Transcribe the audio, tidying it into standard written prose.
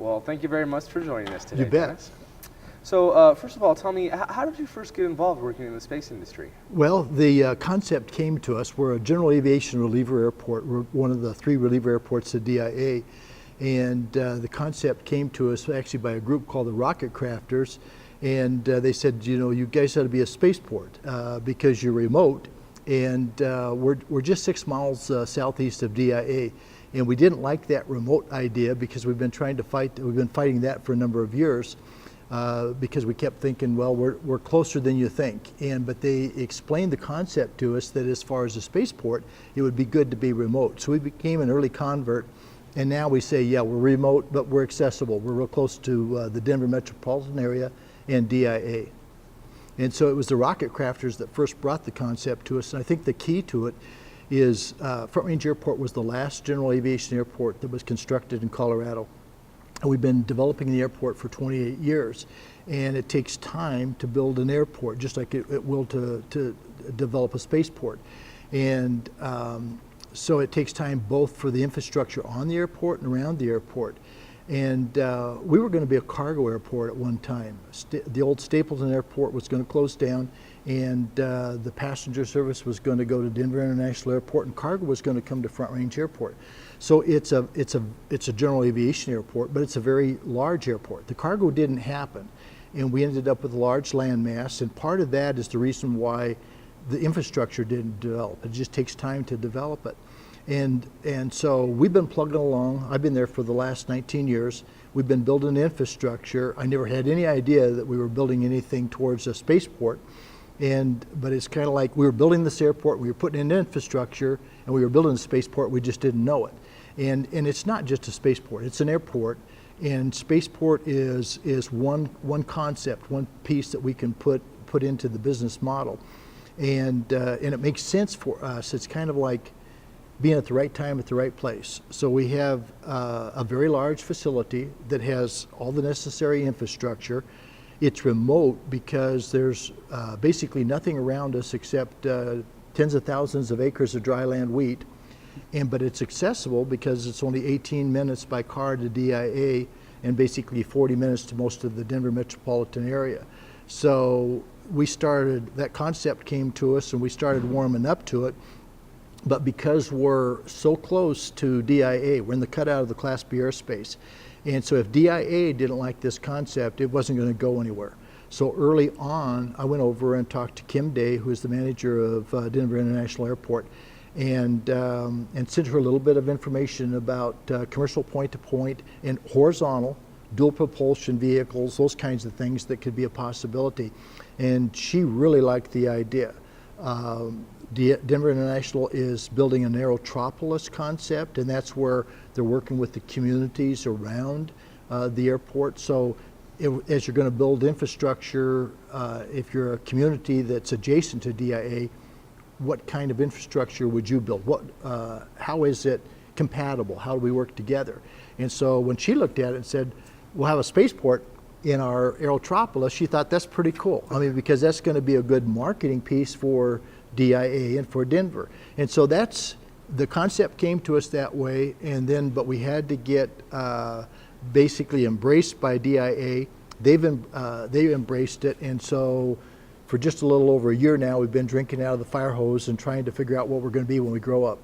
Well, thank you very much for joining us today. You bet. Dennis. So, first of all, tell me, how did you first get involved working in the space industry? Well, the concept came to us. We're a general aviation reliever airport. We're one of the 3 reliever airports at DIA. And the concept came to us actually by a group called the Rocket Crafters. And they said, you know, you guys ought to be a spaceport because you're remote. And we're just 6 miles southeast of DIA. And we didn't like that remote idea because we've been fighting that for a number of years. Because we kept thinking, well, we're closer than you think. But they explained the concept to us that as far as a spaceport, it would be good to be remote. So we became an early convert, and now we say, yeah, we're remote, but we're accessible. We're real close to the Denver metropolitan area and DIA. And so it was the Rocket Crafters that first brought the concept to us. And I think the key to it is Front Range Airport was the last general aviation airport that was constructed in Colorado. We've been developing the airport for 28 years, and it takes time to build an airport, just like it will to develop a spaceport. And so it takes time both for the infrastructure on the airport and around the airport. And we were going to be a cargo airport at one time. The old Stapleton Airport was going to close down, and the passenger service was going to go to Denver International Airport, and cargo was going to come to Front Range Airport. So it's a general aviation airport, but it's a very large airport. The cargo didn't happen, and we ended up with a large landmass, and part of that is the reason why the infrastructure didn't develop. It just takes time to develop it. And so we've been plugging along. I've been there for the last 19 years. We've been building infrastructure. I never had any idea that we were building anything towards a spaceport. But it's kind of like we were building this airport, we were putting in infrastructure, and we were building a spaceport, we just didn't know it. And it's not just a spaceport, it's an airport. And spaceport is one concept, one piece that we can put into the business model. And it makes sense for us. It's kind of like being at the right time at the right place. So we have a very large facility that has all the necessary infrastructure. It's remote because there's basically nothing around us except tens of thousands of acres of dry land wheat. But it's accessible because it's only 18 minutes by car to DIA and basically 40 minutes to most of the Denver metropolitan area. So that concept came to us and we started warming up to it. But because we're so close to DIA, we're in the cutout of the Class B airspace. And so if DIA didn't like this concept, it wasn't going to go anywhere. So early on, I went over and talked to Kim Day, who is the manager of Denver International Airport, and sent her a little bit of information about commercial point-to-point and horizontal, dual propulsion vehicles, those kinds of things that could be a possibility. And she really liked the idea. Denver International is building an aerotropolis concept, and that's where they're working with the communities around the airport. So as you're going to build infrastructure, if you're a community that's adjacent to DIA, what kind of infrastructure would you build? How is it compatible? How do we work together? And so when she looked at it and said, we'll have a spaceport in our aerotropolis, she thought that's pretty cool. I mean, because that's going to be a good marketing piece for DIA and for Denver. And so the concept came to us that way, but we had to get basically embraced by DIA. They embraced it, and so for just a little over a year now, we've been drinking out of the fire hose and trying to figure out what we're going to be when we grow up.